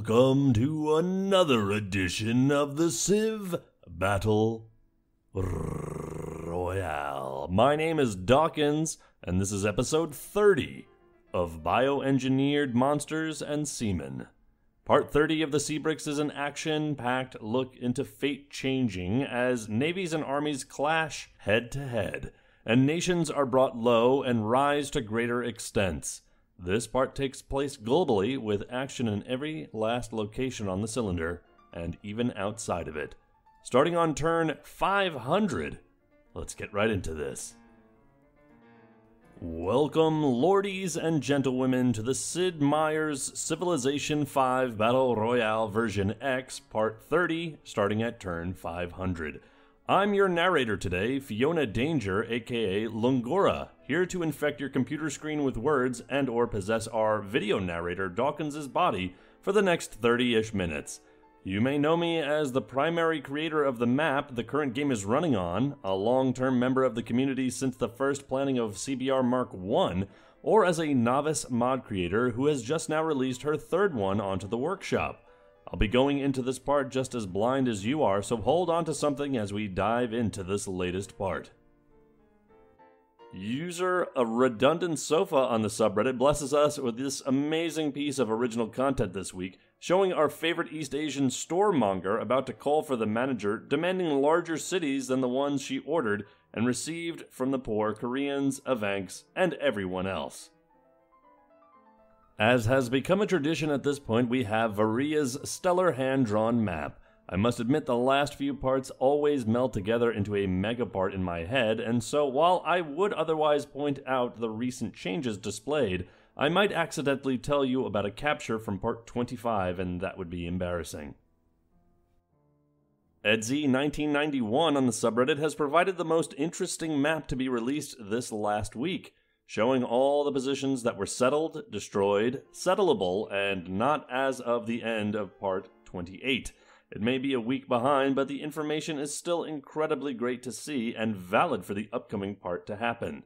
Welcome to another edition of the CivBattleRoyale. My name is Dawkinzz, and this is episode 30 of Bioengineered Monsters and Seamen. Part 30 of the CBRX is an action-packed look into fate changing as navies and armies clash head-to-head, and nations are brought low and rise to greater extents. This part takes place globally, with action in every last location on the cylinder, and even outside of it. Starting on turn 500, let's get right into this. Welcome, lordies and gentlewomen, to the Sid Meier's Civilization V Battle Royale version X, part 30, starting at turn 500. I'm your narrator today, Fiona Danger, aka Lungora, here to infect your computer screen with words and or possess our video narrator Dawkinz's body for the next 30-ish minutes. You may know me as the primary creator of the map the current game is running on, a long-term member of the community since the first planning of CBR Mark I, or as a novice mod creator who has just now released her third one onto the workshop. I'll be going into this part just as blind as you are, so hold on to something as we dive into this latest part. User A Redundant Sofa on the subreddit blesses us with this amazing piece of original content this week, showing our favorite East Asian storemonger about to call for the manager, demanding larger cities than the ones she ordered and received from the poor Koreans, Evanks, and everyone else. As has become a tradition at this point, we have Varia's stellar hand-drawn map. I must admit the last few parts always meld together into a mega part in my head, and so while I would otherwise point out the recent changes displayed, I might accidentally tell you about a capture from part 25, and that would be embarrassing. Edzy1991 on the subreddit has provided the most interesting map to be released this last week, showing all the positions that were settled, destroyed, settleable, and not as of the end of part 28. It may be a week behind, but the information is still incredibly great to see and valid for the upcoming part to happen.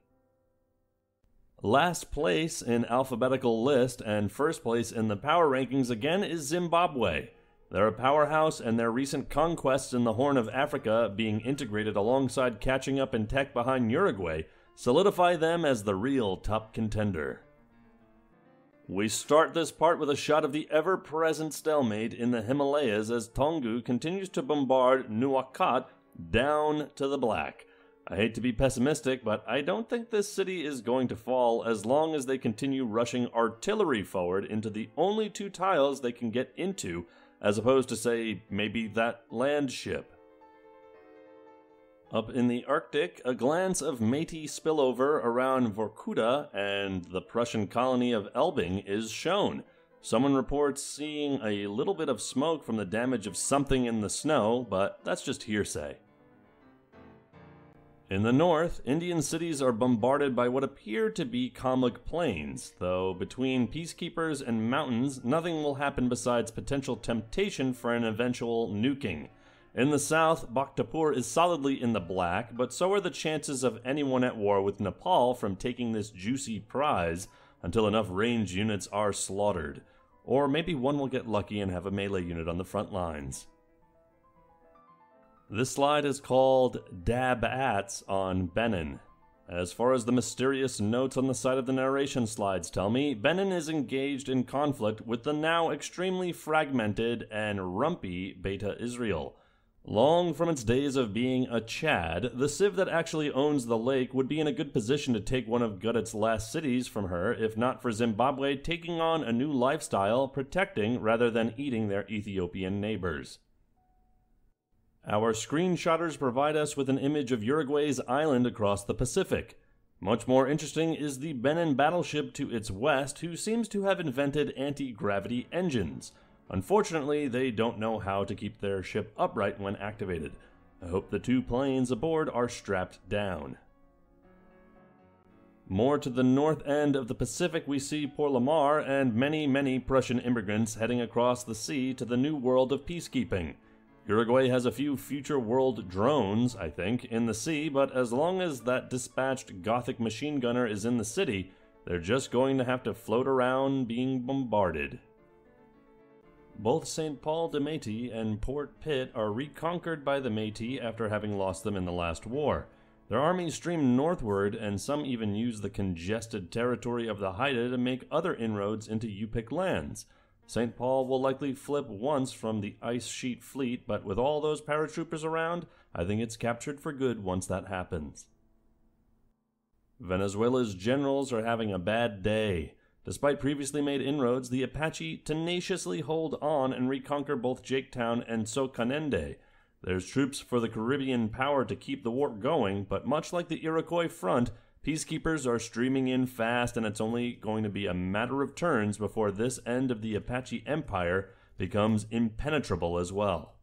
Last place in alphabetical list and first place in the power rankings again is Zimbabwe. They're a powerhouse, and their recent conquests in the Horn of Africa being integrated alongside catching up in tech behind Uruguay solidify them as the real top contender. We start this part with a shot of the ever-present stalemate in the Himalayas as Taungoo continues to bombard Nuwakot down to the black. I hate to be pessimistic, but I don't think this city is going to fall as long as they continue rushing artillery forward into the only two tiles they can get into, as opposed to, say, maybe that land ship. Up in the Arctic, a glance of Métis spillover around Vorkuta and the Prussian colony of Elbing is shown. Someone reports seeing a little bit of smoke from the damage of something in the snow, but that's just hearsay. In the north, Indian cities are bombarded by what appear to be Kamluk plains, though between peacekeepers and mountains, nothing will happen besides potential temptation for an eventual nuking. In the south, Bhaktapur is solidly in the black, but so are the chances of anyone at war with Nepal from taking this juicy prize until enough range units are slaughtered. Or maybe one will get lucky and have a melee unit on the front lines. This slide is called Dab-Ats on Benin. As far as the mysterious notes on the side of the narration slides tell me, Benin is engaged in conflict with the now extremely fragmented and rumpy Beta Israel. Long from its days of being a Chad, the Civ that actually owns the lake would be in a good position to take one of Gudit's last cities from her, if not for Zimbabwe taking on a new lifestyle, protecting rather than eating their Ethiopian neighbors. Our screenshotters provide us with an image of Uruguay's island across the Pacific. Much more interesting is the Benin battleship to its west, who seems to have invented anti-gravity engines. Unfortunately, they don't know how to keep their ship upright when activated. I hope the two planes aboard are strapped down. More to the north end of the Pacific, we see Port Lamar and many Prussian immigrants heading across the sea to the new world of peacekeeping. Uruguay has a few future world drones, I think, in the sea, but as long as that dispatched Gothic machine gunner is in the city, they're just going to have to float around being bombarded. Both St. Paul de Métis and Port Pitt are reconquered by the Métis after having lost them in the last war. Their armies stream northward, and some even use the congested territory of the Haida to make other inroads into Yupik lands. St. Paul will likely flip once from the ice sheet fleet, but with all those paratroopers around, I think it's captured for good once that happens. Venezuela's generals are having a bad day. Despite previously made inroads, the Apache tenaciously hold on and reconquer both Jaketown and Socanende. There's troops for the Caribbean power to keep the war going, but much like the Iroquois front, peacekeepers are streaming in fast, and it's only going to be a matter of turns before this end of the Apache Empire becomes impenetrable as well.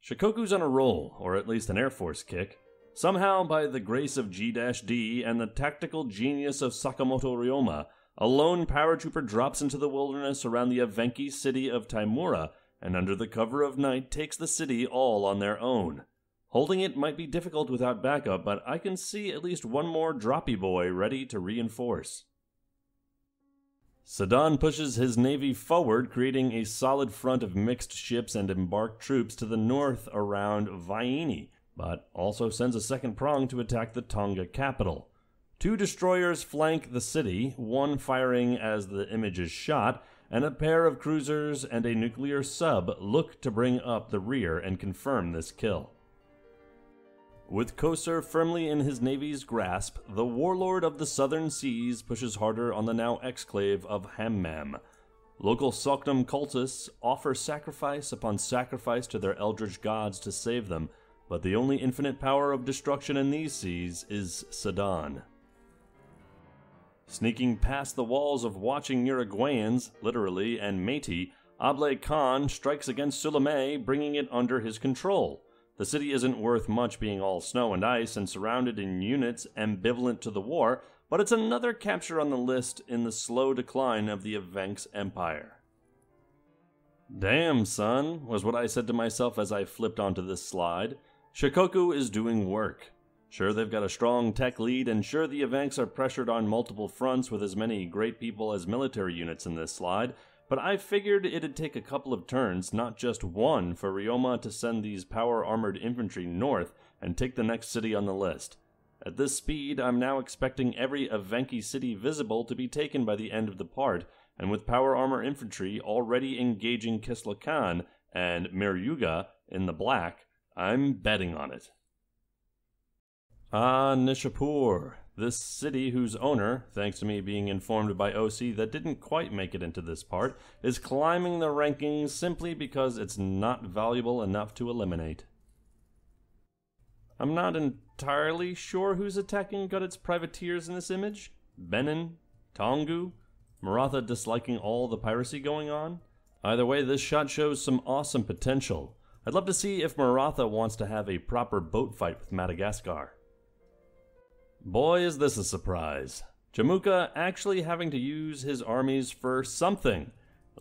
Shikoku's on a roll, or at least an Air Force kick. Somehow, by the grace of G-D and the tactical genius of Sakamoto Ryoma, a lone paratrooper drops into the wilderness around the Evenki city of Taimura, and under the cover of night takes the city all on their own. Holding it might be difficult without backup, but I can see at least one more droppy boy ready to reinforce. Sedan pushes his navy forward, creating a solid front of mixed ships and embarked troops to the north around Vaini, but also sends a second prong to attack the Tonga capital. 2 destroyers flank the city, one firing as the image is shot, and a pair of cruisers and a nuclear sub look to bring up the rear and confirm this kill. With Kosur firmly in his navy's grasp, the warlord of the southern seas pushes harder on the now exclave of Hammam. Local Soknam cultists offer sacrifice upon sacrifice to their eldritch gods to save them, but the only infinite power of destruction in these seas is Sedan. Sneaking past the walls of watching Uruguayans, literally, and Métis, Ablai Khan strikes against Sulamé, bringing it under his control. The city isn't worth much being all snow and ice and surrounded in units ambivalent to the war, but it's another capture on the list in the slow decline of the Evenks Empire. Damn, son, was what I said to myself as I flipped onto this slide. Shikoku is doing work. Sure, they've got a strong tech lead, and sure, the Evenks are pressured on multiple fronts with as many great people as military units in this slide, but I figured it'd take a couple of turns, not just one, for Ryoma to send these power-armored infantry north and take the next city on the list. At this speed, I'm now expecting every Evenki city visible to be taken by the end of the part, and with power armor infantry already engaging Kisla Khan and Miryuga in the black, I'm betting on it. Ah, Nishapur, this city whose owner, thanks to me being informed by OC that didn't quite make it into this part, is climbing the rankings simply because it's not valuable enough to eliminate. I'm not entirely sure who's attacking Gudit's privateers in this image. Benin? Tongu? Maratha disliking all the piracy going on? Either way, this shot shows some awesome potential. I'd love to see if Maratha wants to have a proper boat fight with Madagascar. Boy, is this a surprise. Jamuka actually having to use his armies for something.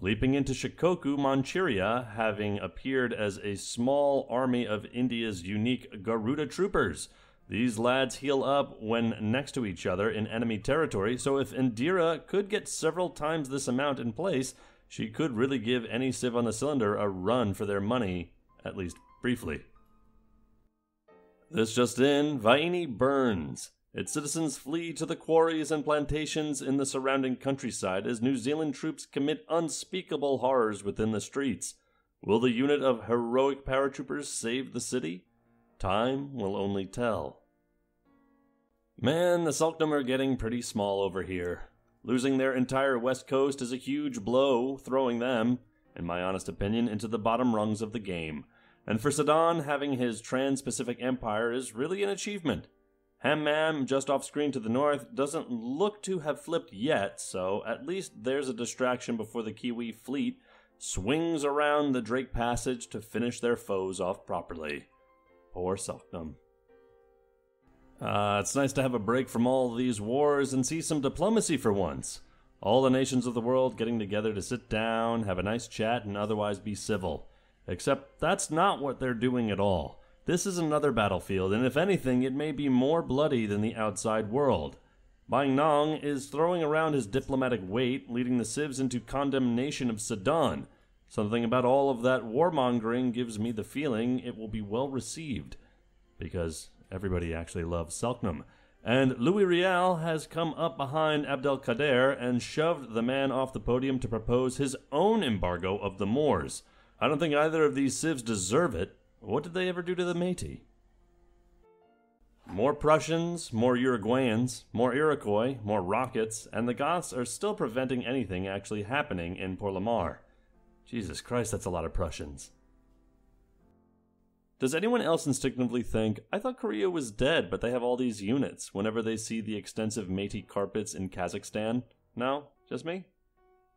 Leaping into Shikoku, Manchuria, having appeared as a small army of India's unique Garuda troopers. These lads heal up when next to each other in enemy territory, so if Indira could get several times this amount in place, she could really give any Civ on the cylinder a run for their money, at least briefly. This just in, Vaini burns. Its citizens flee to the quarries and plantations in the surrounding countryside as New Zealand troops commit unspeakable horrors within the streets. Will the unit of heroic paratroopers save the city? Time will only tell. Man, the Soknam are getting pretty small over here. Losing their entire west coast is a huge blow, throwing them, in my honest opinion, into the bottom rungs of the game. And for Sedan, having his Trans-Pacific Empire is really an achievement. Hammam, just off screen to the north, doesn't look to have flipped yet, so at least there's a distraction before the Kiwi fleet swings around the Drake Passage to finish their foes off properly. Poor Soknam. It's nice to have a break from all these wars and see some diplomacy for once. All the nations of the world getting together to sit down, have a nice chat, and otherwise be civil. Except that's not what they're doing at all. This is another battlefield, and if anything, it may be more bloody than the outside world. Bang Nong is throwing around his diplomatic weight, leading the Civs into condemnation of Sedan. Something about all of that warmongering gives me the feeling it will be well received, because everybody actually loves Selknam. And Louis Riel has come up behind Abdelkader and shoved the man off the podium to propose his own embargo of the Moors. I don't think either of these civs deserve it. What did they ever do to the Métis? More Prussians, more Uruguayans, more Iroquois, more rockets, and the Goths are still preventing anything actually happening in Port-le-Mar. Jesus Christ, that's a lot of Prussians. Does anyone else instinctively think, I thought Korea was dead, but they have all these units, whenever they see the extensive Métis carpets in Kazakhstan? No? Just me?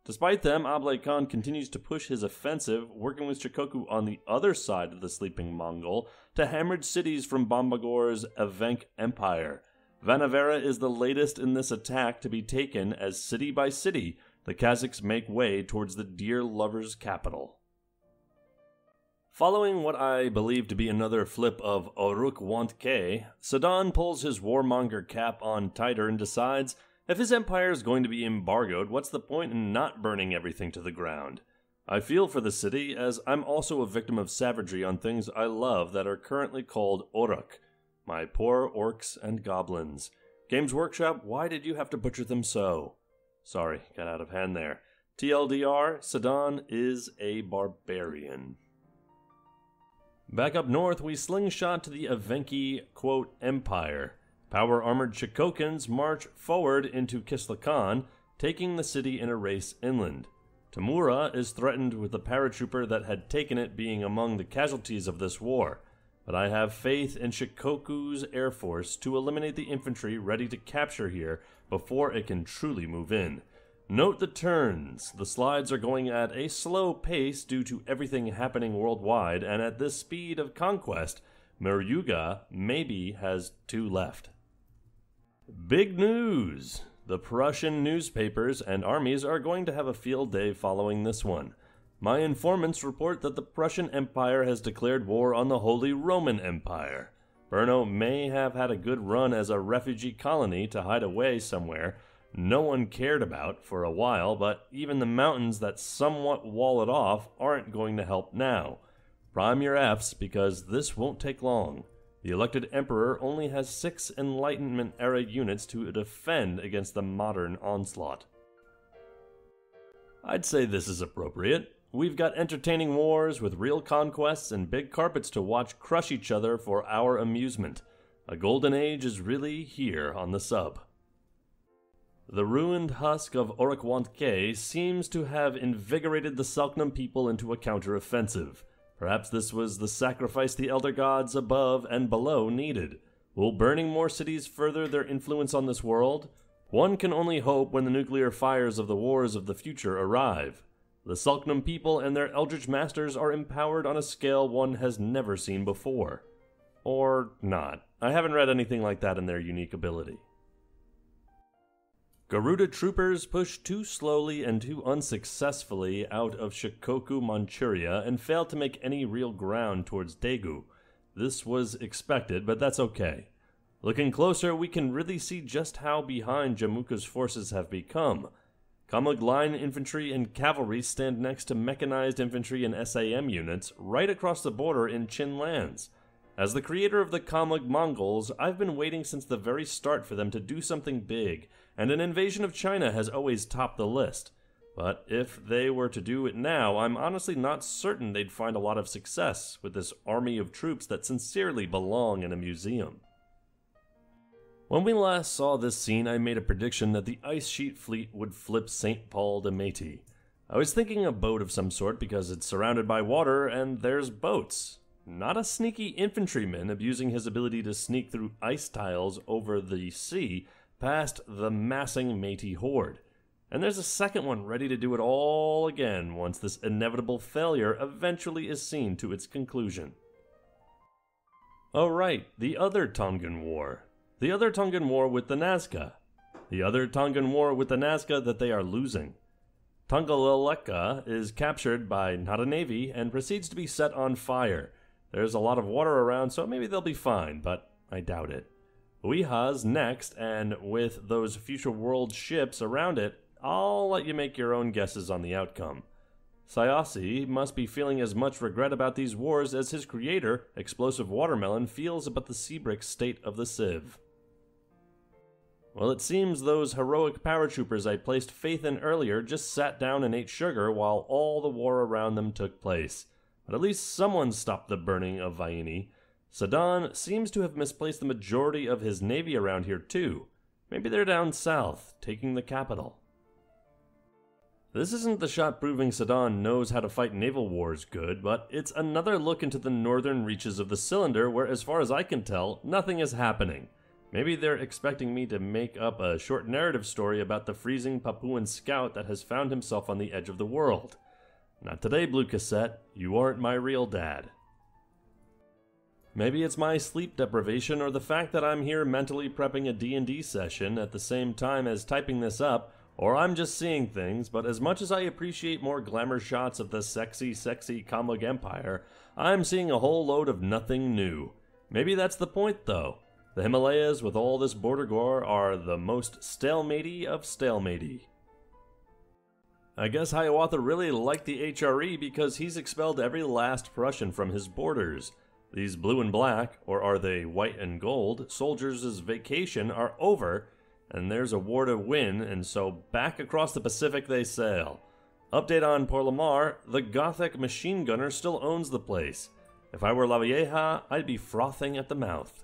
Despite them, Ablai Khan continues to push his offensive, working with Shikoku on the other side of the sleeping Mongol to hammer cities from Bombagor's Evenk Empire. Vanavera is the latest in this attack to be taken as city by city, the Kazakhs make way towards the deer lovers' capital. Following what I believe to be another flip of Uruk Wantke, Sedan pulls his warmonger cap on tighter and decides, if his empire is going to be embargoed, what's the point in not burning everything to the ground? I feel for the city, as I'm also a victim of savagery on things I love that are currently called Uruk. My poor orcs and goblins. Games Workshop, why did you have to butcher them so? Sorry, got out of hand there. TLDR, Sedan is a barbarian. Back up north, we slingshot to the Evenki, quote, Empire. Power-armored Shikokans march forward into Kislakan, taking the city in a race inland. Tamura is threatened with the paratrooper that had taken it being among the casualties of this war, but I have faith in Shikoku's air force to eliminate the infantry ready to capture here before it can truly move in. Note the turns. The slides are going at a slow pace due to everything happening worldwide, and at this speed of conquest, Meryuga maybe has 2 left. Big news! The Prussian newspapers and armies are going to have a field day following this one. My informants report that the Prussian Empire has declared war on the Holy Roman Empire. Brno may have had a good run as a refugee colony to hide away somewhere no one cared about for a while, but even the mountains that somewhat wall it off aren't going to help now. Prime your Fs, because this won't take long. The elected emperor only has 6 Enlightenment-era units to defend against the modern onslaught. I'd say this is appropriate. We've got entertaining wars with real conquests and big carpets to watch crush each other for our amusement. A golden age is really here on the sub. The ruined husk of Uruk-Wantke seems to have invigorated the Selknam people into a counter-offensive. Perhaps this was the sacrifice the elder gods above and below needed. Will burning more cities further their influence on this world? One can only hope when the nuclear fires of the wars of the future arrive. The Selknam people and their eldritch masters are empowered on a scale one has never seen before. Or not. I haven't read anything like that in their unique ability. Garuda troopers pushed too slowly and too unsuccessfully out of Shikoku, Manchuria, and failed to make any real ground towards Daegu. This was expected, but that's okay. Looking closer, we can really see just how behind Jamuka's forces have become. Kamug line infantry and cavalry stand next to mechanized infantry and SAM units right across the border in Chin lands. As the creator of the Kamug Mongols, I've been waiting since the very start for them to do something big, and an invasion of China has always topped the list. But if they were to do it now, I'm honestly not certain they'd find a lot of success with this army of troops that sincerely belong in a museum. When we last saw this scene, I made a prediction that the Ice Sheet Fleet would flip St. Paul de Métis. I was thinking a boat of some sort because it's surrounded by water and there's boats. Not a sneaky infantryman abusing his ability to sneak through ice tiles over the sea past the massing Métis horde. And there's a second one ready to do it all again once this inevitable failure eventually is seen to its conclusion. Oh right, the other Tongan War. The other Tongan War with the Nazca. The other Tongan War with the Nazca that they are losing. Tongaleleka is captured by not a navy and proceeds to be set on fire. There's a lot of water around, so maybe they'll be fine, but I doubt it. Uiha's next, and with those future world ships around it, I'll let you make your own guesses on the outcome. Sayasi must be feeling as much regret about these wars as his creator, Explosive Watermelon, feels about the CBRX state of the Civ. Well, it seems those heroic paratroopers I placed faith in earlier just sat down and ate sugar while all the war around them took place. But at least someone stopped the burning of Vaini. Saddam seems to have misplaced the majority of his navy around here too. Maybe they're down south, taking the capital. This isn't the shot proving Saddam knows how to fight naval wars good, but it's another look into the northern reaches of the cylinder where, as far as I can tell, nothing is happening. Maybe they're expecting me to make up a short narrative story about the freezing Papuan scout that has found himself on the edge of the world. Not today, Blue Cassette. You aren't my real dad. Maybe it's my sleep deprivation or the fact that I'm here mentally prepping a D&D session at the same time as typing this up, or I'm just seeing things, but as much as I appreciate more glamour shots of the sexy Kamlug Empire, I'm seeing a whole load of nothing new. Maybe that's the point, though. The Himalayas with all this border gore are the most stalematey of stalematey. I guess Hiawatha really liked the HRE because he's expelled every last Prussian from his borders. These blue and black, or are they white and gold, soldiers' vacation are over, and there's a war to win, and so back across the Pacific they sail. Update on Porlamar, the Gothic machine gunner still owns the place. If I were La Vieja, I'd be frothing at the mouth.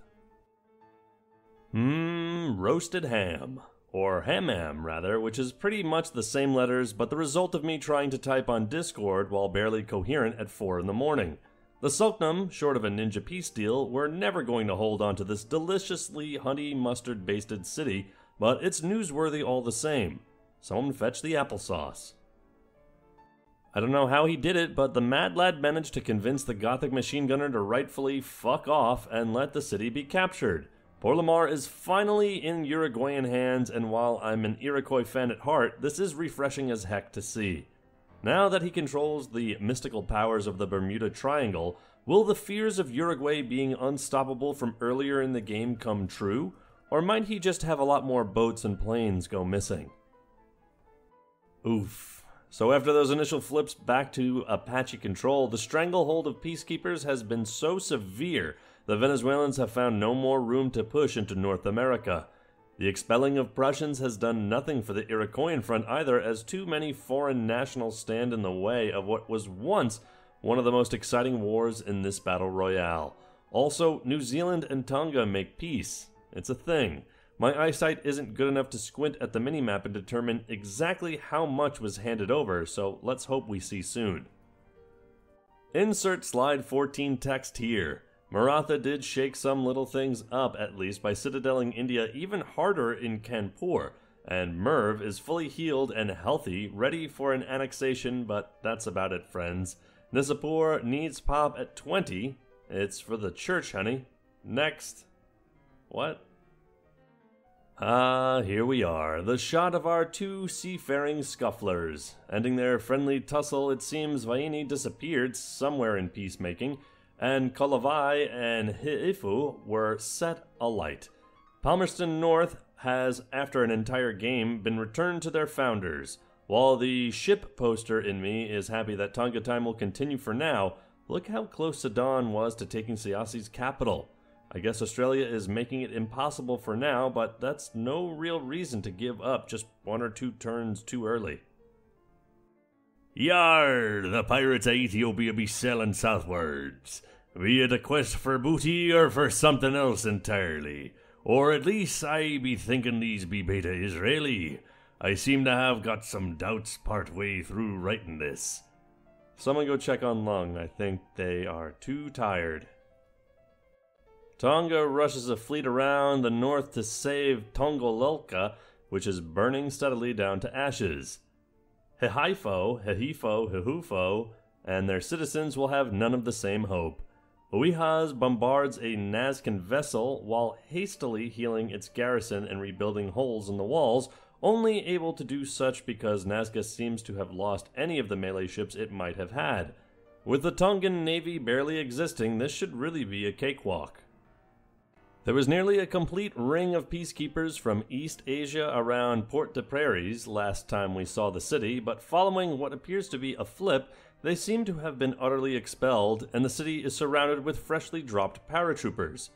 Roasted ham. Or ham, rather, which is pretty much the same letters, but the result of me trying to type on Discord while barely coherent at 4 in the morning. The Sultanum, short of a ninja peace deal, were never going to hold on to this deliciously honey mustard-basted city, but it's newsworthy all the same. Someone fetch the applesauce. I don't know how he did it, but the mad lad managed to convince the Gothic machine gunner to rightfully fuck off and let the city be captured. Porlamar is finally in Uruguayan hands, and while I'm an Iroquois fan at heart, this is refreshing as heck to see. Now that he controls the mystical powers of the Bermuda Triangle, will the fears of Uruguay being unstoppable from earlier in the game come true? Or might he just have a lot more boats and planes go missing? Oof. So after those initial flips back to Apache control, the stranglehold of peacekeepers has been so severe the Venezuelans have found no more room to push into North America. The expelling of Prussians has done nothing for the Iroquoian front either, as too many foreign nationals stand in the way of what was once one of the most exciting wars in this battle royale. Also, New Zealand and Tonga make peace. It's a thing. My eyesight isn't good enough to squint at the minimap and determine exactly how much was handed over, so let's hope we see soon. Insert slide 14 text here. Maratha did shake some little things up, at least, by citadeling India even harder in Kanpur, and Merv is fully healed and healthy, ready for an annexation, but that's about it, friends. Nizapur needs pop at 20. It's for the church, honey. Next. What? Here we are, the shot of our two seafaring scufflers. Ending their friendly tussle, it seems Vaini disappeared somewhere in peacemaking, and Kolavai and Hiifu were set alight. Palmerston North has, after an entire game, been returned to their founders. While the ship poster in me is happy that Tonga time will continue for now, look how close Saddam was to taking Sayasi's capital. I guess Australia is making it impossible for now, but that's no real reason to give up just 1 or 2 turns too early. Yar, the pirates of Ethiopia be sailing southwards. Be it a quest for booty or for something else entirely. Or at least I be thinking these be beta Israeli. I seem to have got some doubts part way through writing this. Someone go check on Lung. I think they are too tired. Tonga rushes a fleet around the north to save Tongolelka, which is burning steadily down to ashes. Hehifo, and their citizens will have none of the same hope. Uihaz bombards a Nazcan vessel while hastily healing its garrison and rebuilding holes in the walls, only able to do such because Nazca seems to have lost any of the melee ships it might have had. With the Tongan navy barely existing, this should really be a cakewalk. There was nearly a complete ring of peacekeepers from East Asia around Port-de-Prairies last time we saw the city, but following what appears to be a flip, they seem to have been utterly expelled, and the city is surrounded with freshly dropped paratroopers.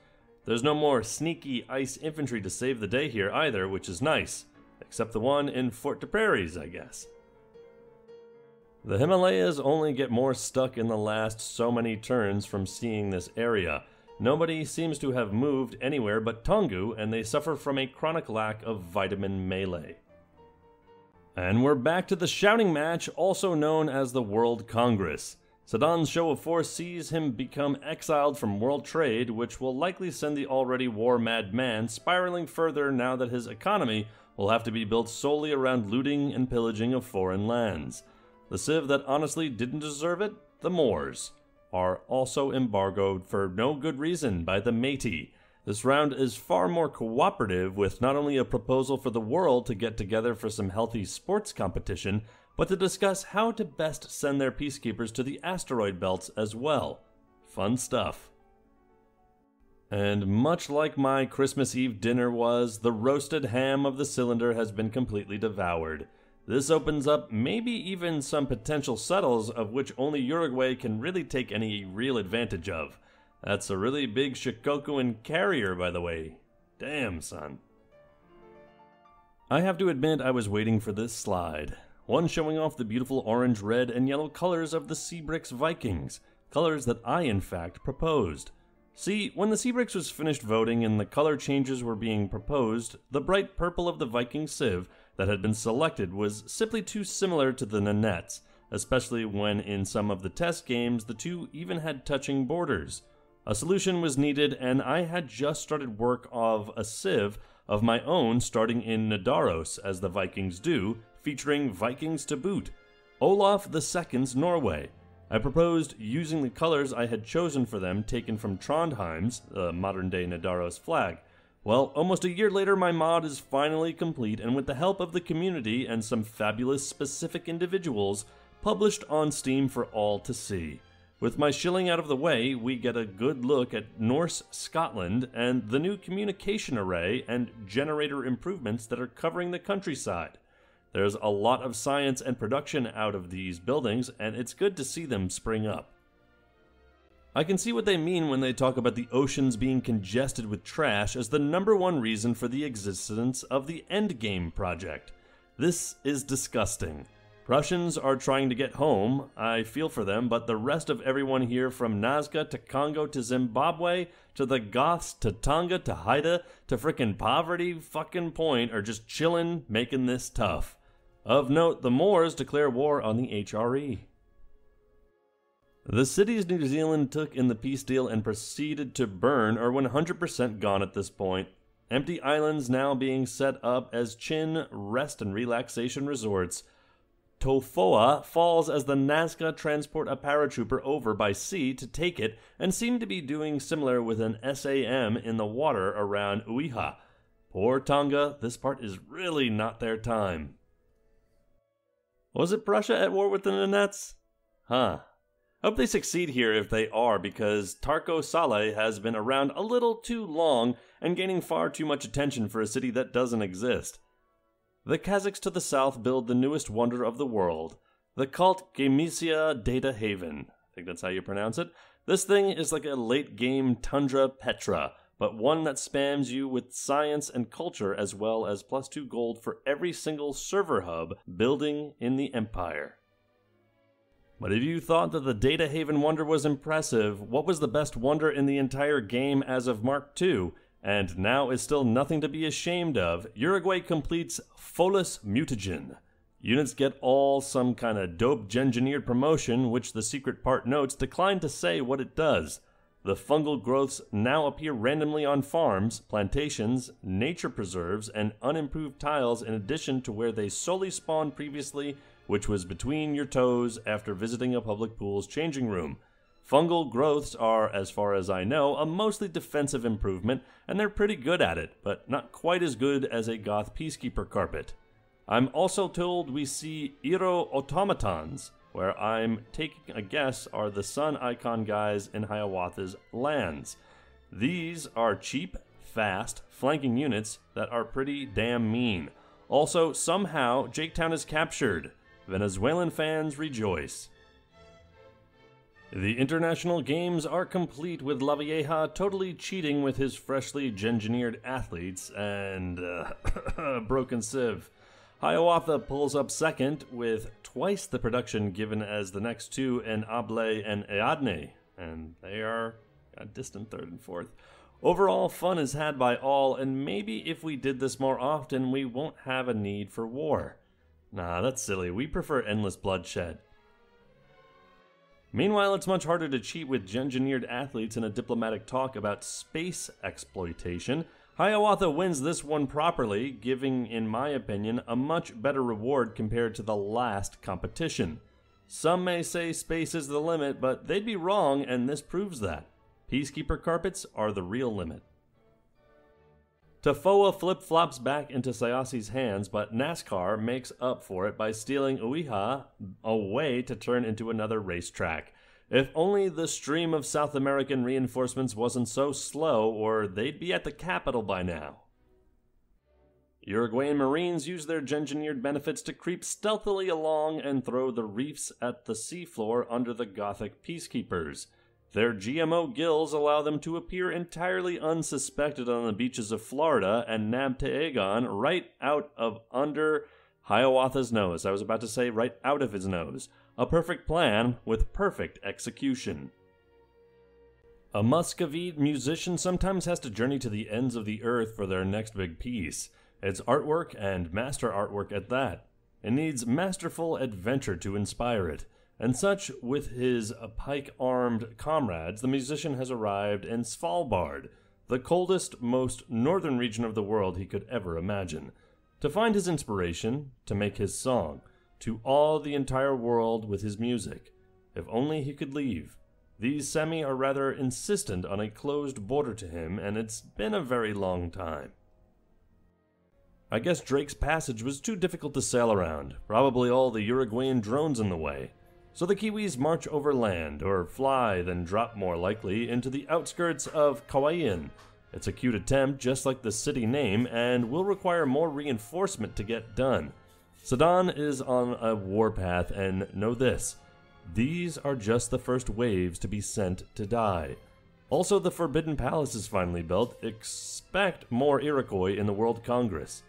There's no more sneaky ice infantry to save the day here either, which is nice. Except the one in Fort-de-Prairies, I guess. The Himalayas only get more stuck in the last so many turns from seeing this area. Nobody seems to have moved anywhere but Taungoo, and they suffer from a chronic lack of vitamin melee. And we're back to the shouting match, also known as the World Congress. Sadan's show of force sees him become exiled from world trade, which will likely send the already war-mad man spiraling further now that his economy will have to be built solely around looting and pillaging of foreign lands. The civ that honestly didn't deserve it, the Moors, are also embargoed for no good reason by the Métis. This round is far more cooperative, with not only a proposal for the world to get together for some healthy sports competition, but to discuss how to best send their peacekeepers to the asteroid belts as well. Fun stuff. And much like my Christmas Eve dinner was, the roasted ham of the cylinder has been completely devoured. This opens up maybe even some potential settles of which only Uruguay can really take any real advantage of. That's a really big Shikokuan carrier, by the way. Damn, son. I have to admit I was waiting for this slide. One showing off the beautiful orange, red, and yellow colors of the CBRX Vikings. Colors that I, in fact, proposed. See, when the CBRX was finished voting and the color changes were being proposed, the bright purple of the Viking Civ that had been selected was simply too similar to the Nanettes, especially when in some of the test games the two even had touching borders. A solution was needed, and I had just started work of a civ of my own starting in Nidaros, as the Vikings do, featuring Vikings to boot. Olaf II's Norway. I proposed using the colors I had chosen for them taken from Trondheim's, the modern-day Nidaros flag. Well, almost a year later my mod is finally complete, and with the help of the community and some fabulous specific individuals, published on Steam for all to see. With my shilling out of the way, we get a good look at Norse Scotland and the new communication array and generator improvements that are covering the countryside. There's a lot of science and production out of these buildings, and it's good to see them spring up. I can see what they mean when they talk about the oceans being congested with trash as the #1 reason for the existence of the Endgame project. This is disgusting. Prussians are trying to get home, I feel for them, but the rest of everyone here from Nazca to Congo to Zimbabwe to the Goths to Tonga to Haida to frickin' Poverty fucking Point are just chillin', making this tough. Of note, the Moors declare war on the HRE. The cities New Zealand took in the peace deal and proceeded to burn are 100% gone at this point. Empty islands now being set up as Chin rest and relaxation resorts. Tofoa falls as the Nazca transport a paratrooper over by sea to take it and seem to be doing similar with an SAM in the water around Uiha. Poor Tonga, this part is really not their time. Was it Prussia at war with the Nanettes? Huh. Hope they succeed here if they are, because Tarko Saleh has been around a little too long and gaining far too much attention for a city that doesn't exist. The Kazakhs to the south build the newest wonder of the world, the cult Gamisia Data Haven. I think that's how you pronounce it. This thing is like a late-game Tundra Petra, but one that spams you with science and culture as well as +2 gold for every single server hub building in the Empire. But if you thought that the Data Haven wonder was impressive, what was the best wonder in the entire game as of Mark II? And now is still nothing to be ashamed of. Uruguay completes Folus Mutagen. Units get all some kind of dope Gengineered promotion, which the secret part notes decline to say what it does. The fungal growths now appear randomly on farms, plantations, nature preserves, and unimproved tiles in addition to where they solely spawned previously, which was between your toes after visiting a public pool's changing room. Fungal growths are, as far as I know, a mostly defensive improvement, and they're pretty good at it, but not quite as good as a Goth Peacekeeper carpet. I'm also told we see Iro automatons, where I'm taking a guess are the sun icon guys in Hiawatha's lands. These are cheap, fast, flanking units that are pretty damn mean. Also, somehow, Jaketown is captured. Venezuelan fans rejoice. The international games are complete with Lavieja totally cheating with his freshly engineered athletes and broken civ. Hiawatha pulls up second with twice the production given as the next two in Able and Eadne, and they are a distant third and fourth. Overall, fun is had by all, and maybe if we did this more often, we won't have a need for war. Nah, that's silly. We prefer endless bloodshed. Meanwhile, it's much harder to cheat with engineered athletes in a diplomatic talk about space exploitation. Hiawatha wins this one properly, giving, in my opinion, a much better reward compared to the last competition. Some may say space is the limit, but they'd be wrong, and this proves that. Peacekeeper carpets are the real limit. Tafoa flip-flops back into Sayasi's hands, but NASCAR makes up for it by stealing Uiha away to turn into another racetrack. If only the stream of South American reinforcements wasn't so slow, or they'd be at the capital by now. Uruguayan Marines use their engineered benefits to creep stealthily along and throw the reefs at the seafloor under the Gothic peacekeepers. Their GMO gills allow them to appear entirely unsuspected on the beaches of Florida and nab Teagan right out of under Hiawatha's nose. I was about to say right out of his nose. A perfect plan with perfect execution. A Muscovite musician sometimes has to journey to the ends of the earth for their next big piece. It's artwork and master artwork at that. It needs masterful adventure to inspire it. And such, with his pike-armed comrades, the musician has arrived in Svalbard, the coldest, most northern region of the world he could ever imagine, to find his inspiration, to make his song, to awe the entire world with his music. If only he could leave. These Semi are rather insistent on a closed border to him, and it's been a very long time. I guess Drake's Passage was too difficult to sail around, probably all the Uruguayan drones in the way. So the Kiwis march over land, or fly, then drop more likely, into the outskirts of Kauai'an. It's a cute attempt, just like the city name, and will require more reinforcement to get done. Sudan is on a warpath, and know this, these are just the first waves to be sent to die. Also, the Forbidden Palace is finally built. Expect more Iroquois in the World Congress.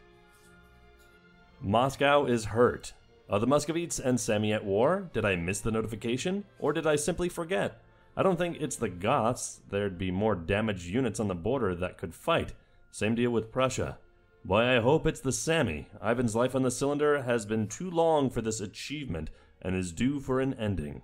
Moscow is hurt. Are the Muscovites and Sami at war? Did I miss the notification? Or did I simply forget? I don't think it's the Goths. There'd be more damaged units on the border that could fight. Same deal with Prussia. Boy, I hope it's the Sami. Ivan's life on the cylinder has been too long for this achievement and is due for an ending.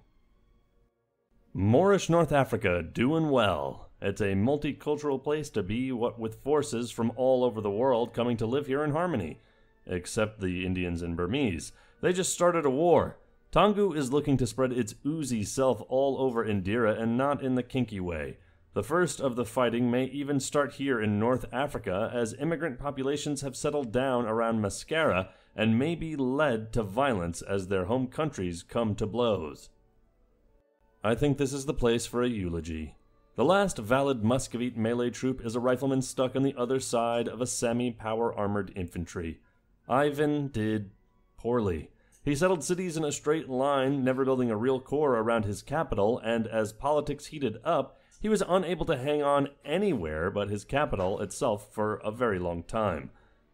Moorish North Africa, doing well. It's a multicultural place to be, what with forces from all over the world coming to live here in harmony. Except the Indians and Burmese. They just started a war. Tongu is looking to spread its oozy self all over Indira and not in the kinky way. The first of the fighting may even start here in North Africa as immigrant populations have settled down around Mascara and may be led to violence as their home countries come to blows. I think this is the place for a eulogy. The last valid Muscovite melee troop is a rifleman stuck on the other side of a semi-power-armored infantry. Ivan did poorly. He settled cities in a straight line, never building a real core around his capital, and as politics heated up, he was unable to hang on anywhere but his capital itself for a very long time.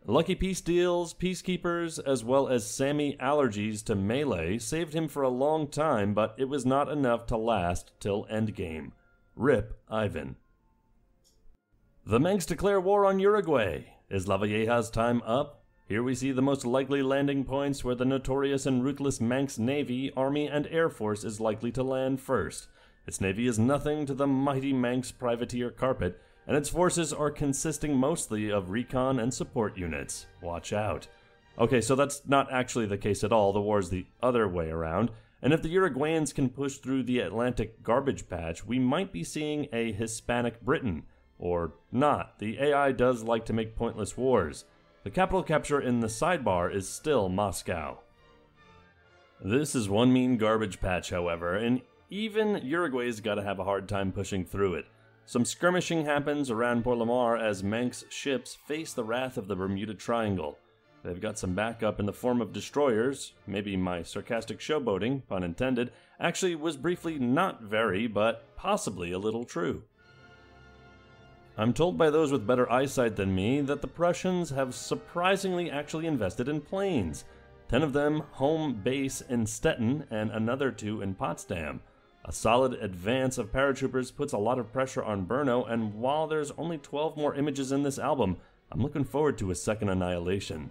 Lucky peace deals, peacekeepers, as well as Sami allergies to melee saved him for a long time, but it was not enough to last till endgame. Rip Ivan. The Manx declare war on Uruguay. Is Lavieja's time up? Here we see the most likely landing points where the notorious and ruthless Manx Navy, Army, and Air Force is likely to land first. Its navy is nothing to the mighty Manx privateer carpet, and its forces are consisting mostly of recon and support units. Watch out. Okay, so that's not actually the case at all. The war's the other way around, and if the Uruguayans can push through the Atlantic garbage patch, we might be seeing a Hispanic Britain. Or not. The AI does like to make pointless wars. The capital capture in the sidebar is still Moscow. This is one mean garbage patch, however, and even Uruguay's gotta have a hard time pushing through it. Some skirmishing happens around Port Lamar as Manx's ships face the wrath of the Bermuda Triangle. They've got some backup in the form of destroyers. Maybe my sarcastic showboating, pun intended, actually was briefly not very, but possibly a little true. I'm told by those with better eyesight than me that the Prussians have surprisingly actually invested in planes. 10 of them home base in Stettin and another 2 in Potsdam. A solid advance of paratroopers puts a lot of pressure on Brno, and while there's only 12 more images in this album, I'm looking forward to a second annihilation.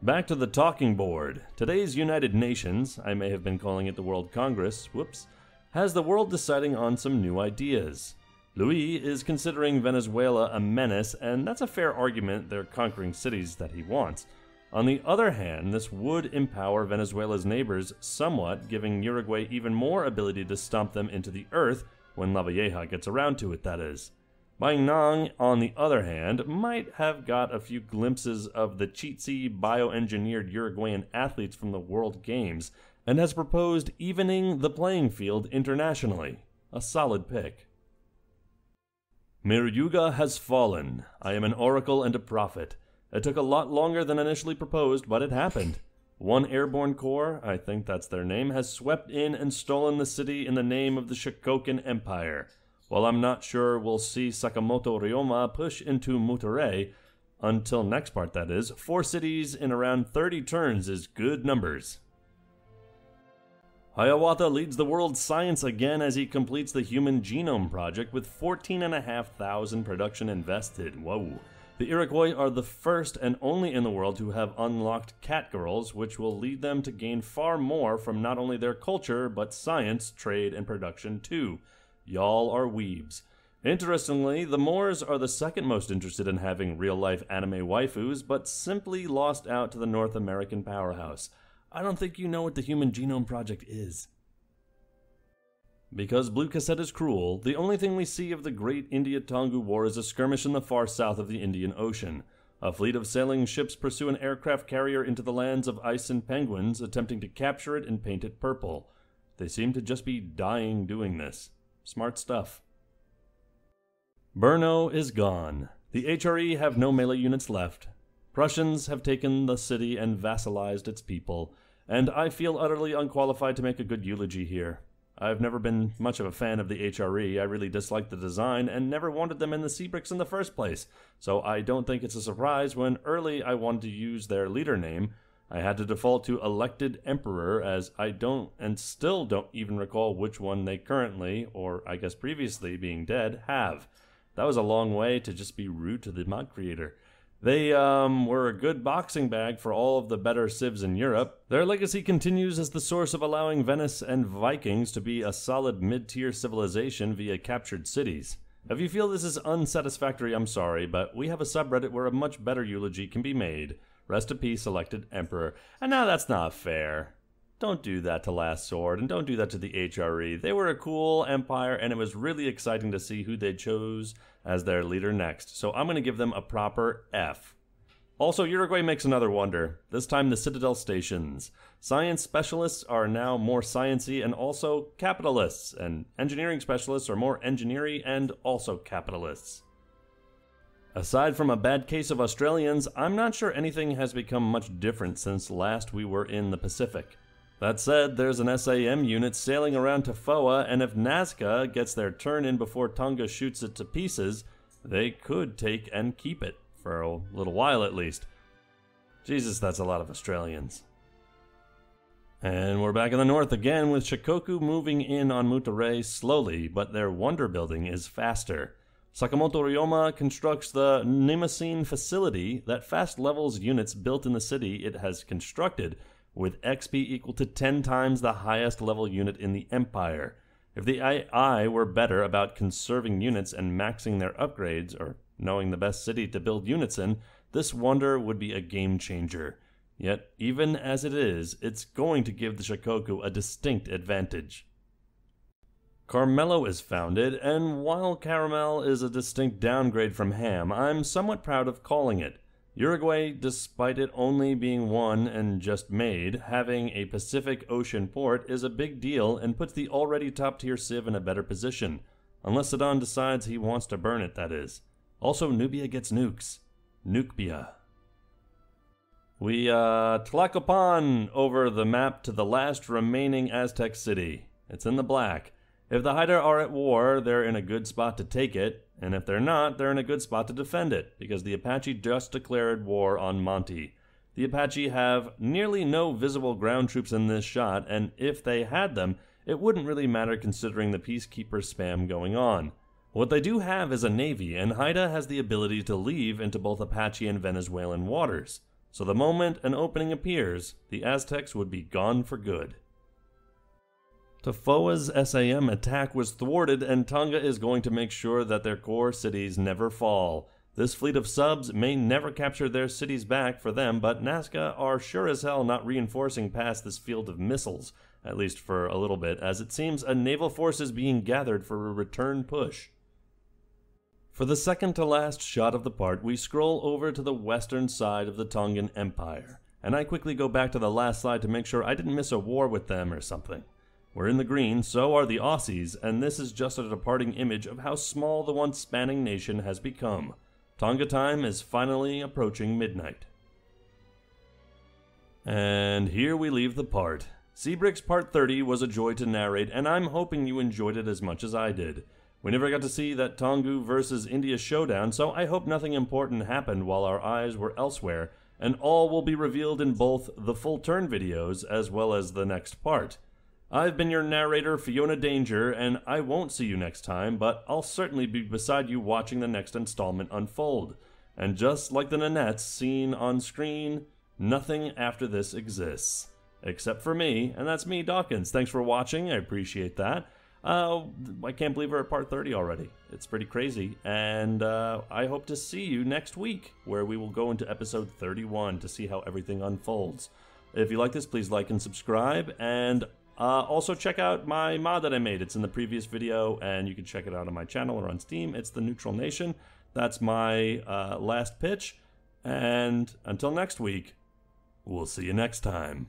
Back to the talking board. Today's United Nations, I may have been calling it the World Congress, whoops, has the world deciding on some new ideas. Louis is considering Venezuela a menace, and that's a fair argument. They're conquering cities that he wants. On the other hand, this would empower Venezuela's neighbors somewhat, giving Uruguay even more ability to stomp them into the earth when Lavalleja gets around to it, that is. Nang, on the other hand, might have got a few glimpses of the cheatsy, bioengineered Uruguayan athletes from the World Games, and has proposed evening the playing field internationally. A solid pick. Miryuga has fallen. I am an oracle and a prophet. It took a lot longer than initially proposed, but it happened. One airborne corps, I think that's their name, has swept in and stolen the city in the name of the Shokokan Empire. While I'm not sure we'll see Sakamoto Ryoma push into Mutere, until next part that is, 4 cities in around 30 turns is good numbers. Hiawatha leads the world's science again as he completes the Human Genome Project with 14,500 production invested. Whoa. The Iroquois are the first and only in the world to have unlocked catgirls, which will lead them to gain far more from not only their culture, but science, trade, and production too. Y'all are weebs. Interestingly, the Moors are the second most interested in having real-life anime waifus, but simply lost out to the North American powerhouse. I don't think you know what the Human Genome Project is. Because Blue Cassette is cruel, the only thing we see of the Great India-Tongu War is a skirmish in the far south of the Indian Ocean. A fleet of sailing ships pursue an aircraft carrier into the lands of ice and penguins, attempting to capture it and paint it purple. They seem to just be dying doing this. Smart stuff. Brno is gone. The HRE have no melee units left. Prussians have taken the city and vassalized its people, and I feel utterly unqualified to make a good eulogy here. I've never been much of a fan of the HRE. I really disliked the design and never wanted them in the CBRX in the first place, so I don't think it's a surprise when early I wanted to use their leader name. I had to default to Elected Emperor, as I don't and still don't even recall which one they currently, or I guess previously being dead, have. That was a long way to just be rude to the mod creator. They were a good boxing bag for all of the better civs in Europe. Their legacy continues as the source of allowing Venice and Vikings to be a solid mid-tier civilization via captured cities. If you feel this is unsatisfactory, I'm sorry, but we have a subreddit where a much better eulogy can be made. Rest in peace, Elected Emperor. And now that's not fair. Don't do that to Last Sword, and don't do that to the HRE. They were a cool empire, and it was really exciting to see who they chose as their leader next, so I'm going to give them a proper F. Also, Uruguay makes another wonder, this time the Citadel stations. Science specialists are now more sciencey and also capitalists, and engineering specialists are more engineering and also capitalists. Aside from a bad case of Australians, I'm not sure anything has become much different since last we were in the Pacific. That said, there's an SAM unit sailing around Tafoa, and if Nazca gets their turn in before Tonga shoots it to pieces, they could take and keep it, for a little while at least. Jesus, that's a lot of Australians. And we're back in the north again, with Shikoku moving in on Mutere slowly, but their wonder building is faster. Sakamoto Ryoma constructs the Nimacine facility that fast levels units built in the city it has constructed, with XP equal to 10 times the highest level unit in the Empire. If the AI were better about conserving units and maxing their upgrades, or knowing the best city to build units in, this wonder would be a game changer. Yet, even as it is, it's going to give the Shikoku a distinct advantage. Carmelo is founded, and while Caramel is a distinct downgrade from Ham, I'm somewhat proud of calling it. Uruguay, despite it only being one and just made, having a Pacific Ocean port is a big deal and puts the already top-tier Civ in a better position. Unless Sedan decides he wants to burn it, that is. Also, Nubia gets nukes. Nukebia. We Tlacopan over the map to the last remaining Aztec city. It's in the black. If the Haida are at war, they're in a good spot to take it, and if they're not, they're in a good spot to defend it, because the Apache just declared war on Monte. The Apache have nearly no visible ground troops in this shot, and if they had them, it wouldn't really matter considering the peacekeeper spam going on. What they do have is a navy, and Haida has the ability to leave into both Apache and Venezuelan waters. So the moment an opening appears, the Aztecs would be gone for good. Tafoa's SAM attack was thwarted, and Tonga is going to make sure that their core cities never fall. This fleet of subs may never capture their cities back for them, but Nazca are sure as hell not reinforcing past this field of missiles, at least for a little bit, as it seems a naval force is being gathered for a return push. For the second to last shot of the part, we scroll over to the western side of the Tongan Empire, and I quickly go back to the last slide to make sure I didn't miss a war with them or something. We're in the green, so are the Aussies, and this is just a departing image of how small the once spanning nation has become. Tonga time is finally approaching midnight. And here we leave the part. CBRX Part 30 was a joy to narrate, and I'm hoping you enjoyed it as much as I did. We never got to see that Tongu versus India showdown, so I hope nothing important happened while our eyes were elsewhere, and all will be revealed in both the full turn videos as well as the next part. I've been your narrator, Fiona Danger, and I won't see you next time, but I'll certainly be beside you watching the next installment unfold. And just like the Nanettes seen on screen, nothing after this exists. Except for me, and that's me, Dawkinzz. Thanks for watching, I appreciate that. I can't believe we're at part 30 already. It's pretty crazy, and I hope to see you next week, where we will go into episode 31 to see how everything unfolds. If you like this, please like and subscribe, and also check out my mod that I made. It's in the previous video, and you can check it out on my channel or on Steam. It's The Neutral Nation. That's my last pitch, and until next week, we'll see you next time.